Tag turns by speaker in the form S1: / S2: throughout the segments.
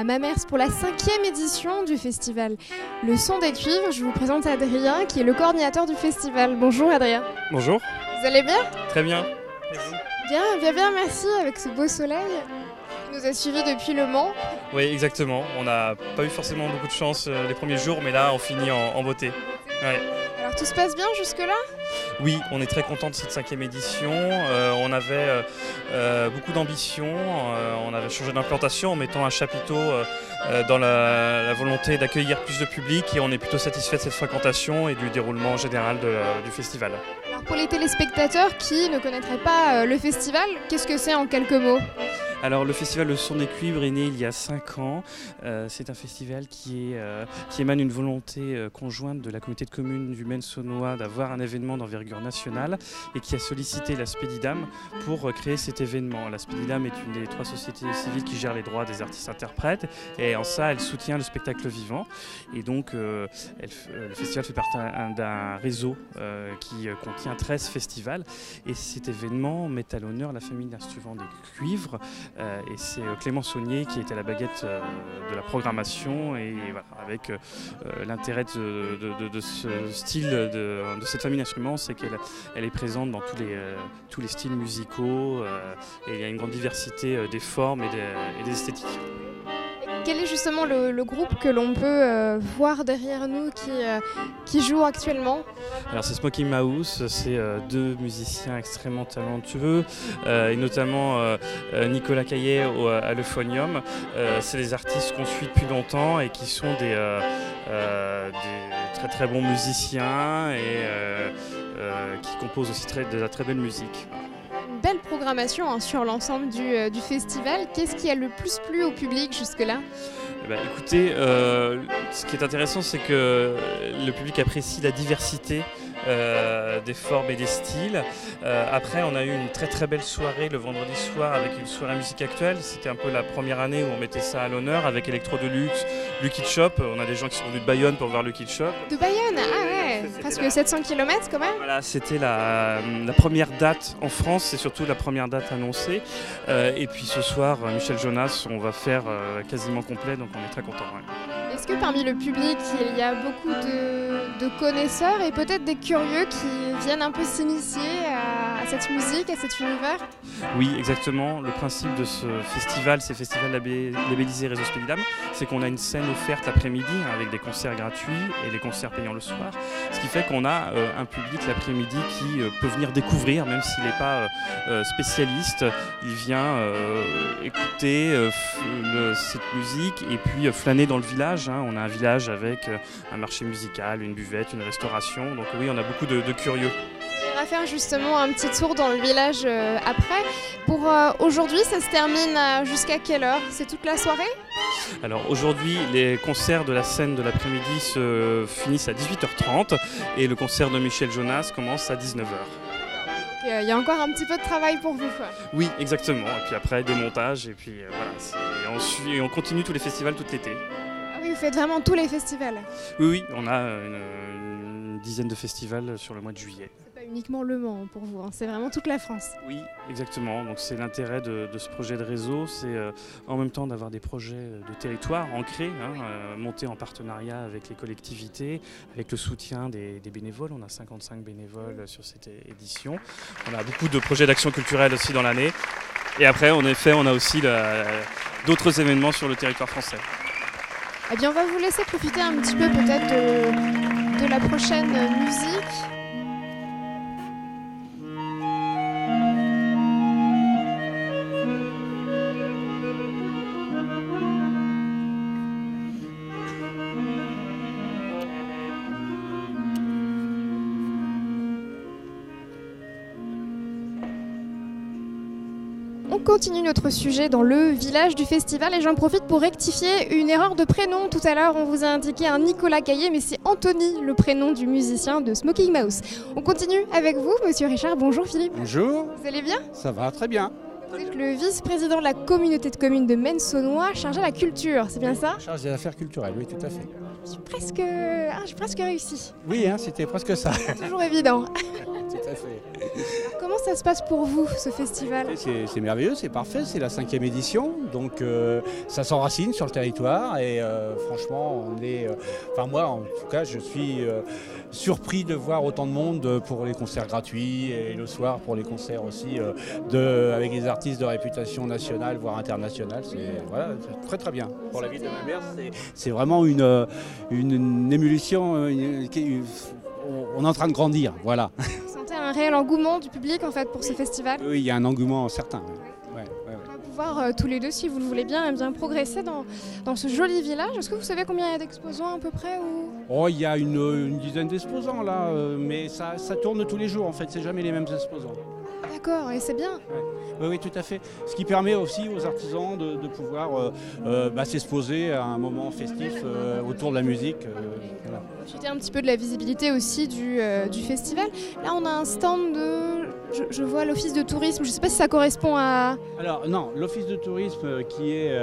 S1: à Mamers pour la 5e édition du festival Le Son des Cuivres. Je vous présente Adrien qui est le coordinateur du festival. Bonjour Adrien.
S2: Bonjour.
S1: Vous allez bien?
S2: Très bien.
S1: Bien, merci avec ce beau soleil. Qui nous a suivis depuis Le Mans.
S2: Oui, exactement. On n'a pas eu forcément beaucoup de chance les premiers jours, mais là on finit en beauté. Ouais.
S1: Alors tout se passe bien jusque-là?
S2: Oui, on est très content de cette 5e édition. On avait beaucoup d'ambition. On avait changé d'implantation en mettant un chapiteau dans la volonté d'accueillir plus de public et on est plutôt satisfait de cette fréquentation et du déroulement général du festival.
S1: Alors pour les téléspectateurs qui ne connaîtraient pas le festival, qu'est-ce que c'est en quelques mots?
S2: Alors le festival Le Son des Cuivres est né il y a 5 ans. C'est un festival qui émane une volonté conjointe de la communauté de communes du Maine-Saunois d'avoir un événement d'envergure nationale et qui a sollicité la Spedidam pour créer cet événement. La Spedidam est une des 3 sociétés civiles qui gèrent les droits des artistes-interprètes et en ça elle soutient le spectacle vivant. Et donc le festival fait partie d'un réseau qui contient 13 festivals et cet événement met à l'honneur la famille d'instruments des cuivres. Et c'est Clément Saunier qui était à la baguette de la programmation et voilà, avec l'intérêt de ce style, de cette famille d'instruments, c'est qu'elle est présente dans tous les styles musicaux et il y a une grande diversité des formes et des esthétiques.
S1: Quel est justement le groupe que l'on peut voir derrière nous qui joue actuellement?
S2: Alors c'est Smoking Mouse, c'est 2 musiciens extrêmement talentueux et notamment Nicolas Caillet à l'euphonium. C'est des artistes qu'on suit depuis longtemps et qui sont des très très bons musiciens et qui composent aussi de la très belle musique.
S1: Belle programmation sur l'ensemble du festival. Qu'est-ce qui a le plus plu au public jusque-là?
S2: Écoutez, ce qui est intéressant, c'est que le public apprécie la diversité des formes et des styles. Après, on a eu une très très belle soirée le vendredi soir avec une soirée musique actuelle. C'était un peu la première année où on mettait ça à l'honneur avec Electro Deluxe, Lucky Shop. On a des gens qui sont venus de Bayonne pour voir Lucky Shop.
S1: De Bayonne? Ah ouais, presque 700 km quand même.
S2: Voilà, c'était la première date en France, c'est surtout la première date annoncée. Et puis ce soir, Michel Jonas, on va faire quasiment complet, donc on est très contents. Ouais.
S1: Est-ce que parmi le public, il y a beaucoup de connaisseurs et peut-être des curieux qui viennent un peu s'initier à cette musique, à cet univers?
S2: Oui, exactement. Le principe de ce festival, ces festivals labellisés Réseau Spedidam, c'est qu'on a une scène offerte l'après-midi avec des concerts gratuits et les concerts payants le soir. Ce qui fait qu'on a un public l'après-midi qui peut venir découvrir, même s'il n'est pas spécialiste. Il vient écouter cette musique et puis flâner dans le village. On a un village avec un marché musical, une buvette, une restauration. Donc oui, on a beaucoup de curieux.
S1: On va faire justement un petit tour dans le village après. Pour aujourd'hui, ça se termine jusqu'à quelle heure? C'est toute la soirée?
S2: Alors aujourd'hui, les concerts de la scène de l'après-midi se finissent à 18h30 et le concert de Michel Jonas commence à 19h.
S1: Il y a encore un petit peu de travail pour vous, quoi.
S2: Oui, exactement. Et puis après, des montages et puis voilà. On continue tous les festivals tout l'été.
S1: Ah oui, vous faites vraiment tous les festivals?
S2: Oui, on a une dizaine de festivals sur le mois de juillet.
S1: C'est pas uniquement Le Mans pour vous, c'est vraiment toute la France.
S2: Oui, exactement. Donc c'est l'intérêt de ce projet de réseau, c'est en même temps d'avoir des projets de territoire ancrés, montés en partenariat avec les collectivités, avec le soutien des bénévoles. On a 55 bénévoles sur cette édition. On a beaucoup de projets d'action culturelle aussi dans l'année. Et après, en effet, on a aussi d'autres événements sur le territoire français.
S1: Eh bien, on va vous laisser profiter un petit peu peut-être de la prochaine musique. On continue notre sujet dans le village du festival et j'en profite pour rectifier une erreur de prénom. Tout à l'heure, on vous a indiqué un Nicolas Caillet, mais c'est Anthony, le prénom du musicien de Smoking Mouse. On continue avec vous, monsieur Richard. Bonjour Philippe.
S3: Bonjour.
S1: Vous allez bien?
S3: Ça va, très bien.
S1: Vous êtes le vice-président de la communauté de communes de Maine-Saunois, chargé de la culture, c'est bien ça?
S3: Chargé des affaires culturelles, oui, tout à fait.
S1: J'ai presque réussi.
S3: Oui, c'était presque ça.
S1: Toujours évident.
S3: Tout à fait.
S1: Comment ça se passe pour vous, ce festival?
S3: C'est merveilleux, c'est parfait, c'est la 5e édition, donc ça s'enracine sur le territoire et franchement, enfin moi en tout cas, je suis surpris de voir autant de monde pour les concerts gratuits et le soir pour les concerts aussi avec des artistes de réputation nationale, voire internationale. C'est très très bien. Pour la ville de Mamers, c'est vraiment une émulsion, on est en train de grandir, voilà.
S1: Un réel engouement du public en fait pour ce festival.
S3: Oui, il y a un engouement certain. Ouais.
S1: On va pouvoir tous les deux, si vous le voulez bien, progresser dans ce joli village. Est-ce que vous savez combien il y a d'exposants à peu près ou...
S3: Oh, il y a une dizaine d'exposants là, mais ça tourne tous les jours en fait, c'est jamais les mêmes exposants.
S1: D'accord, et c'est bien.
S3: Oui, tout à fait. Ce qui permet aussi aux artisans de pouvoir s'exposer à un moment festif autour de la musique.
S1: Voilà. Profiter un petit peu de la visibilité aussi du festival. Là, on a un stand de... Je vois l'office de tourisme, je ne sais pas si ça correspond à...
S3: Alors non, l'office de tourisme qui est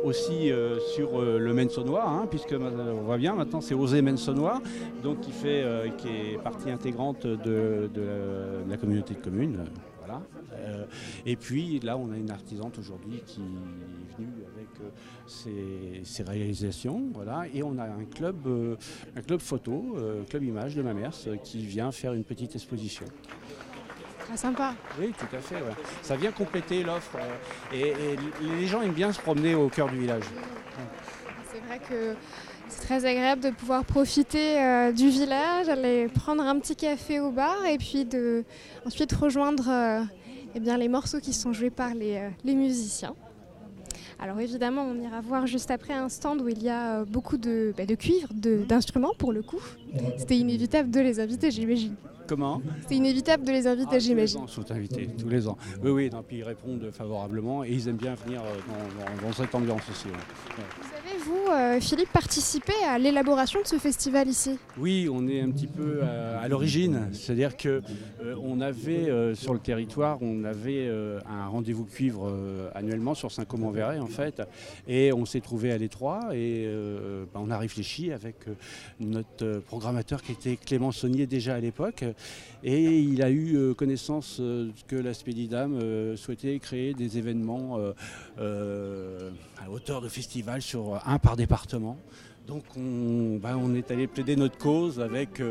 S3: aussi sur le Maine-Saunois, hein, puisque on voit bien maintenant c'est Osez Maine-Saunois, donc qui est partie intégrante de la communauté de communes. Voilà. Et puis là on a une artisante aujourd'hui qui est venue avec ses réalisations, voilà, et on a un club photo, club image de Mamers qui vient faire une petite exposition.
S1: Ah, sympa.
S3: Oui, tout à fait. Ouais. Ça vient compléter l'offre et les gens aiment bien se promener au cœur du village.
S1: C'est vrai que c'est très agréable de pouvoir profiter du village, aller prendre un petit café au bar et puis ensuite rejoindre les morceaux qui sont joués par les musiciens. Alors évidemment, on ira voir juste après un stand où il y a beaucoup de cuivre, d'instruments pour le coup. C'était inévitable de les inviter, j'imagine.
S3: Comment ?
S1: C'est inévitable de les inviter, j'imagine.
S3: Tous les ans, sont invités, tous les ans. Oui, puis ils répondent favorablement et ils aiment bien venir dans cette ambiance aussi. Ouais.
S1: Vous avez, vous, Philippe, participé à l'élaboration de ce festival ici ?
S3: Oui, on est un petit peu à l'origine. C'est-à-dire qu'on avait sur le territoire, un rendez-vous cuivre annuellement sur Saint-Côme-en-Verret en fait. Et on s'est trouvé à l'étroit et on a réfléchi avec notre programmateur qui était Clément Saunier déjà à l'époque. Et il a eu connaissance que la Spédidam souhaitait créer des événements à hauteur de festival sur un par département. Donc on est allé plaider notre cause avec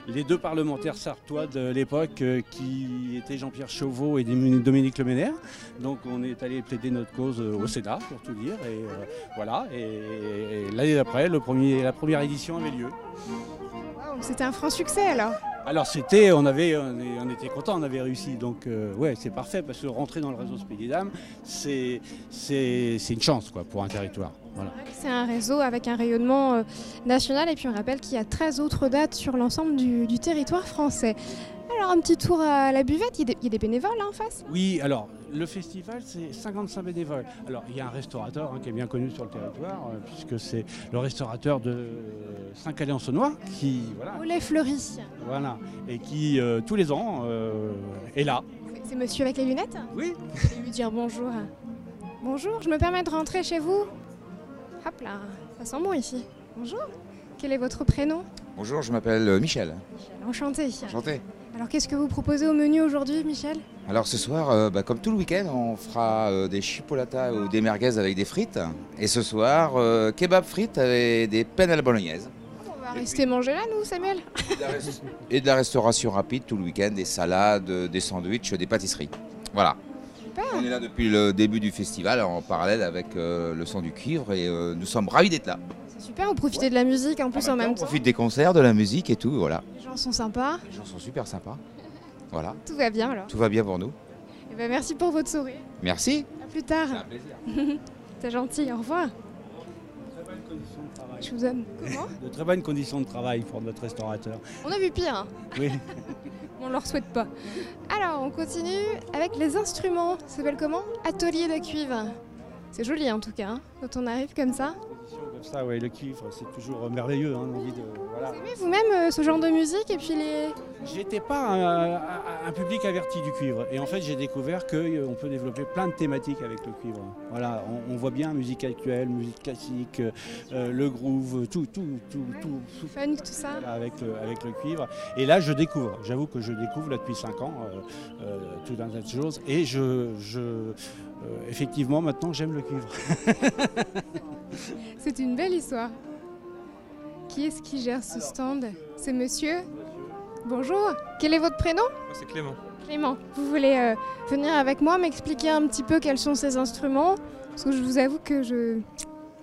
S3: les deux parlementaires sartois de l'époque qui étaient Jean-Pierre Chauveau et Dominique Leménaire. Donc on est allé plaider notre cause au Sénat pour tout dire. Et voilà. Et l'année d'après, la première édition avait lieu.
S1: Wow, c'était un franc succès alors.
S3: Alors on était contents, on avait réussi, donc c'est parfait parce que rentrer dans le réseau Spédidam, c'est une chance quoi, pour un territoire. Voilà.
S1: C'est un réseau avec un rayonnement national et puis on rappelle qu'il y a 13 autres dates sur l'ensemble du territoire français. Alors un petit tour à la buvette, il y a des bénévoles là en face ?
S3: Oui, alors le festival c'est 55 bénévoles. Alors il y a un restaurateur qui est bien connu sur le territoire puisque c'est le restaurateur de Saint-Calais-en-Saunois qui
S1: Au lait fleuri.
S3: Voilà, et qui tous les ans est là.
S1: C'est monsieur avec les lunettes ?
S3: Oui.
S1: Je vais lui dire bonjour. Bonjour, je me permets de rentrer chez vous. Hop là, ça sent bon ici. Bonjour, quel est votre prénom ?
S4: Bonjour, je m'appelle Michel.
S1: Enchanté.
S4: Enchanté.
S1: Alors qu'est-ce que vous proposez au menu aujourd'hui, Michel ?
S4: Alors ce soir, comme tout le week-end, on fera des chipolatas ou des merguez avec des frites. Et ce soir, kebab frites avec des penne à la bolognaise.
S1: On va rester manger là, nous, Samuel ?
S4: Et de la restauration rapide tout le week-end, des salades, des sandwichs, des pâtisseries. Voilà.
S1: Super.
S4: On est là depuis le début du festival en parallèle avec le son du cuivre et nous sommes ravis d'être là.
S1: C'est super, vous profitez de la musique en plus en même temps.
S4: On profite des concerts, de la musique et tout, voilà.
S1: Les gens sont sympas.
S4: Les gens sont super sympas. Voilà.
S1: Tout va bien alors.
S4: Tout va bien pour nous.
S1: Et ben, merci pour votre sourire.
S4: Merci.
S1: À plus tard.
S4: C'est un plaisir.
S1: C'est gentil, au revoir. Je vous aime. Comment ?
S3: De très bonnes conditions de travail pour notre restaurateur.
S1: On a vu pire. Hein.
S3: Oui.
S1: On ne leur souhaite pas. Alors, on continue avec les instruments. Ça s'appelle comment ? Atelier de cuivre. C'est joli en tout cas, hein, quand on arrive comme ça.
S3: Comme ça, ouais, le cuivre, c'est toujours merveilleux. Hein, Voilà.
S1: Vous aimez vous-même ce genre de musique et puis les...
S3: J'étais pas un public averti du cuivre. Et en fait, j'ai découvert qu'on peut développer plein de thématiques avec le cuivre. Voilà, on voit bien musique actuelle, musique classique, le groove, tout
S1: funk, tout ça.
S3: voilà, avec le cuivre. Et là, je découvre. J'avoue que je découvre là depuis 5 ans tout un tas de choses. Et effectivement, maintenant, j'aime le cuivre.
S1: C'est une belle histoire. Qui est-ce qui gère ce stand? C'est monsieur? Bonjour. Quel est votre prénom?
S5: Moi, c'est Clément.
S1: Clément. Vous voulez venir avec moi m'expliquer un petit peu quels sont ces instruments? Parce que je vous avoue que je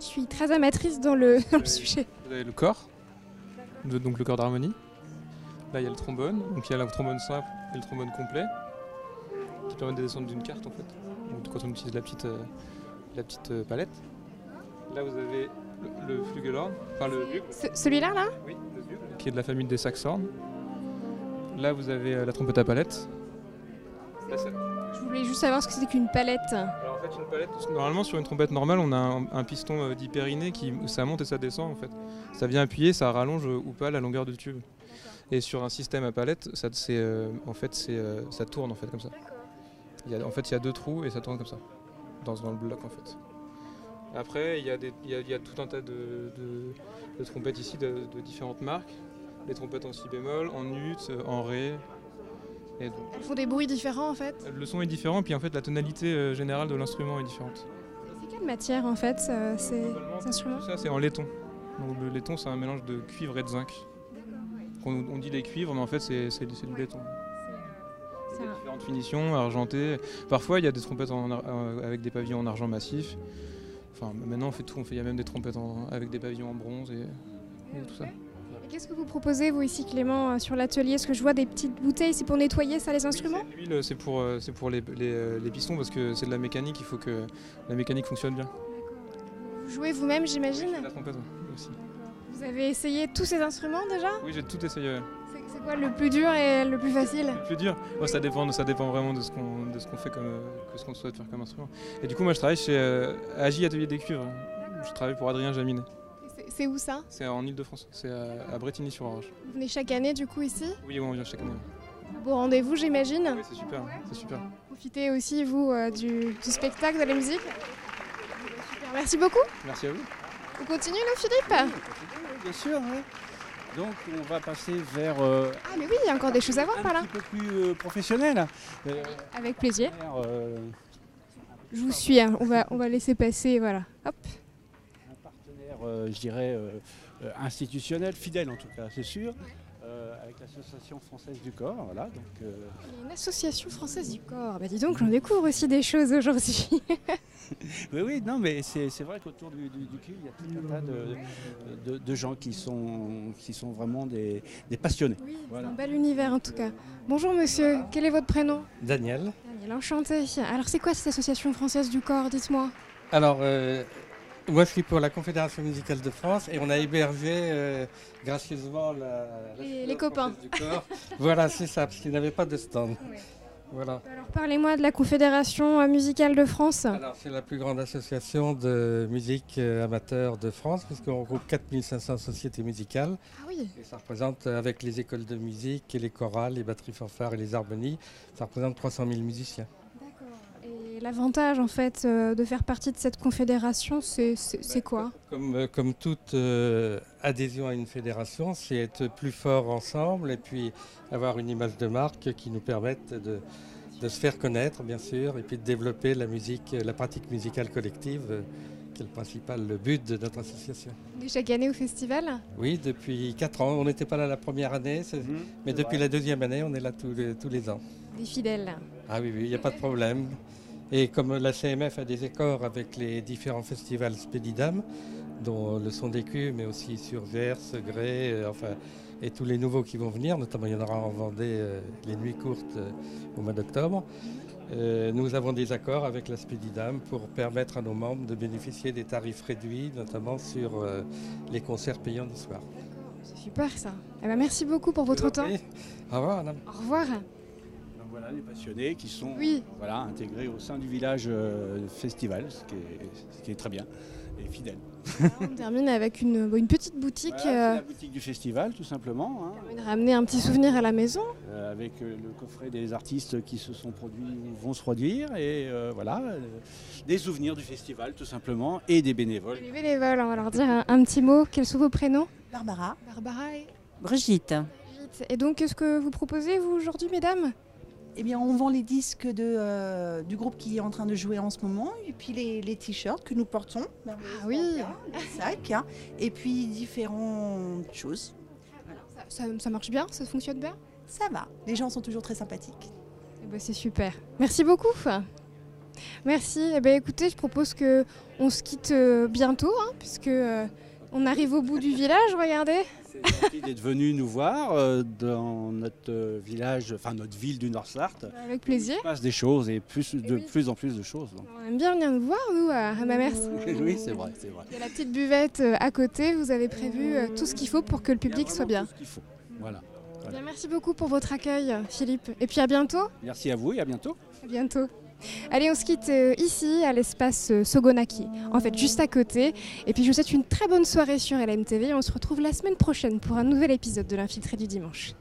S1: suis très amatrice dans le sujet.
S5: Vous avez le corps, donc le corps d'harmonie. Là, il y a le trombone, donc il y a le trombone simple et le trombone complet, qui permettent de descendre d'une carte en fait. Donc, quand on utilise la petite palette. Là, vous avez le flugelhorn, enfin le bugle.
S1: Celui-là, là?
S5: Oui, le bugle, qui est de la famille des saxhorns. Là, vous avez la trompette à palette. Là,
S1: Je voulais juste savoir ce que c'était qu'une palette.
S5: alors en fait, une palette, normalement sur une trompette normale, on a un piston d'hypériné qui ça monte et ça descend en fait. Ça vient appuyer, ça rallonge ou pas la longueur du tube. Et sur un système à palette, ça tourne en fait comme ça. Il y a 2 trous et ça tourne comme ça, dans le bloc en fait. Après, il y a tout un tas de trompettes ici de différentes marques. Les trompettes en si bémol, en ut, en ré. Et donc,
S1: Elles font des bruits différents en fait.
S5: le son est différent, puis en fait la tonalité générale de l'instrument est différente.
S1: C'est quelle matière en fait ces instruments?
S5: Tout ça c'est en laiton. Donc le laiton c'est un mélange de cuivre et de zinc. On dit des cuivres, mais en fait c'est du laiton. Il y a différentes finitions, argentées. Parfois il y a des trompettes avec des pavillons en argent massif. Enfin maintenant on fait tout, il y a même des trompettes avec des pavillons en bronze et tout ça.
S1: Et qu'est-ce que vous proposez vous ici Clément sur l'atelier? Est-ce que je vois des petites bouteilles, c'est pour nettoyer ça les instruments?
S5: Oui, l'huile c'est pour les pistons parce que c'est de la mécanique, il faut que la mécanique fonctionne bien.
S1: Vous jouez vous-même j'imagine?
S5: Oui, la trompette aussi.
S1: Vous avez essayé tous ces instruments déjà?
S5: Oui, j'ai tout essayé. Ouais.
S1: C'est quoi le plus dur et le plus facile?
S5: Le plus dur, ça dépend vraiment de ce qu'on fait ce qu'on souhaite faire comme instrument. Et du coup moi je travaille chez Agi Atelier des Cuivres. Je travaille pour Adrien Jaminet.
S1: C'est où ça?
S5: C'est en Ile-de-France, c'est à Brétigny-sur-Orge.
S1: Vous venez chaque année du coup ici?
S5: Oui, on vient chaque année.
S1: Beau rendez-vous j'imagine?
S5: Oui, c'est super, c'est super.
S1: Profitez aussi vous du spectacle, de la musique. Super, merci beaucoup.
S5: Merci à vous.
S1: On continue là Philippe?
S3: Bien sûr, oui. Donc on va passer vers
S1: Ah mais oui, il y a encore des choses à voir
S3: un
S1: par là.
S3: petit peu plus professionnel.
S1: Avec plaisir.
S3: Euh,
S1: Je vous suis, hein. on va laisser passer, voilà. Hop.
S3: un partenaire, je dirais, institutionnel, fidèle en tout cas, c'est sûr, avec l'Association française du corps. Voilà, donc,
S1: Il y a une association française du corps. Bah dis donc, j'en découvre aussi des choses aujourd'hui.
S3: oui, non, mais c'est vrai qu'autour du cuivre, il y a tout un tas de gens qui sont vraiment des passionnés.
S1: Oui,
S3: Voilà.
S1: c'est un bel univers en tout cas. Bonjour monsieur, quel est votre prénom?
S6: Daniel.
S1: Daniel, enchanté. Alors c'est quoi cette association française du corps? Dites-moi.
S6: Alors, moi je suis pour la Confédération musicale de France et on a hébergé gracieusement
S1: Les copains.
S6: française du corps. Voilà, c'est ça, parce qu'ils n'avaient pas de stand.
S1: Ouais.
S6: Voilà.
S1: Alors parlez-moi de la Confédération musicale de France.
S6: Alors, c'est la plus grande association de musique amateur de France, puisqu'on regroupe 4500 sociétés musicales.
S1: Ah oui.
S6: Et ça représente, avec les écoles de musique et les chorales, les batteries fanfares et les harmonies, ça représente 300 000 musiciens.
S1: D'accord. Et l'avantage en fait de faire partie de cette confédération, c'est quoi?
S6: Comme toute adhésion à une fédération, c'est être plus fort ensemble et puis avoir une image de marque qui nous permette de se faire connaître, bien sûr, et puis de développer la musique, la pratique musicale collective, qui est le but de notre association.
S1: Et chaque année au festival?
S6: Oui, depuis 4 ans. On n'était pas là la première année, mais depuis la deuxième année, on est là tous les ans.
S1: Des fidèles.
S6: Ah oui, il n'y a pas de problème. Et comme la CMF a des accords avec les différents festivals Spédidam, dont le Son des Cuves, mais aussi sur Gers, Grès, et tous les nouveaux qui vont venir, notamment il y en aura en Vendée les nuits courtes au mois d'octobre. Nous avons des accords avec la Spédidam pour permettre à nos membres de bénéficier des tarifs réduits, notamment sur les concerts payants du soir.
S1: C'est super ça. Eh ben, merci beaucoup pour votre temps.
S6: Au revoir, madame.
S1: Au revoir.
S3: Donc voilà, les passionnés qui sont
S1: Oui.
S3: intégrés au sein du village festival, ce qui est très bien. et fidèles.
S1: On termine avec une petite boutique.
S3: Voilà, c'est la boutique du festival, tout simplement.
S1: Permet de ramener un petit souvenir à la maison.
S3: Avec le coffret des artistes qui se sont produits ou vont se produire. Et voilà, des souvenirs du festival, tout simplement, et des bénévoles.
S1: Les bénévoles, on va leur dire un petit mot. Quels sont vos prénoms?
S7: Barbara.
S1: Barbara et
S8: Brigitte.
S1: Brigitte. Et donc, qu'est-ce que vous proposez, vous, aujourd'hui, mesdames?
S7: Eh bien, on vend les disques du groupe qui est en train de jouer en ce moment, et puis les t-shirts que nous portons,
S1: Ah oui.
S7: les sacs, et puis différentes choses.
S1: Ça marche bien? Ça fonctionne bien?
S7: Ça va, les gens sont toujours très sympathiques.
S1: Eh ben, c'est super. Merci beaucoup. Merci. Eh ben, écoutez, je propose qu'on se quitte bientôt, puisque on arrive au bout du village, regardez.
S3: C'est gentil d'être venu nous voir dans notre village, enfin notre ville du Nord-Sarthe.
S1: Avec plaisir.
S3: Il se passe des choses et de plus en plus de choses. Donc.
S1: On aime bien venir nous voir, nous, à Mamers.
S3: Oui, c'est vrai, c'est vrai.
S1: Il y a la petite buvette à côté. Vous avez prévu tout ce qu'il faut pour que le public soit bien.
S3: Tout ce qu'il faut. Voilà.
S1: Bien, merci beaucoup pour votre accueil, Philippe. Et puis à bientôt.
S3: Merci à vous et à bientôt.
S1: À bientôt. Allez, on se quitte ici, à l'espace Sogonaki, en fait juste à côté. Et puis je vous souhaite une très bonne soirée sur LMTV. On se retrouve la semaine prochaine pour un nouvel épisode de l'Infiltré du dimanche.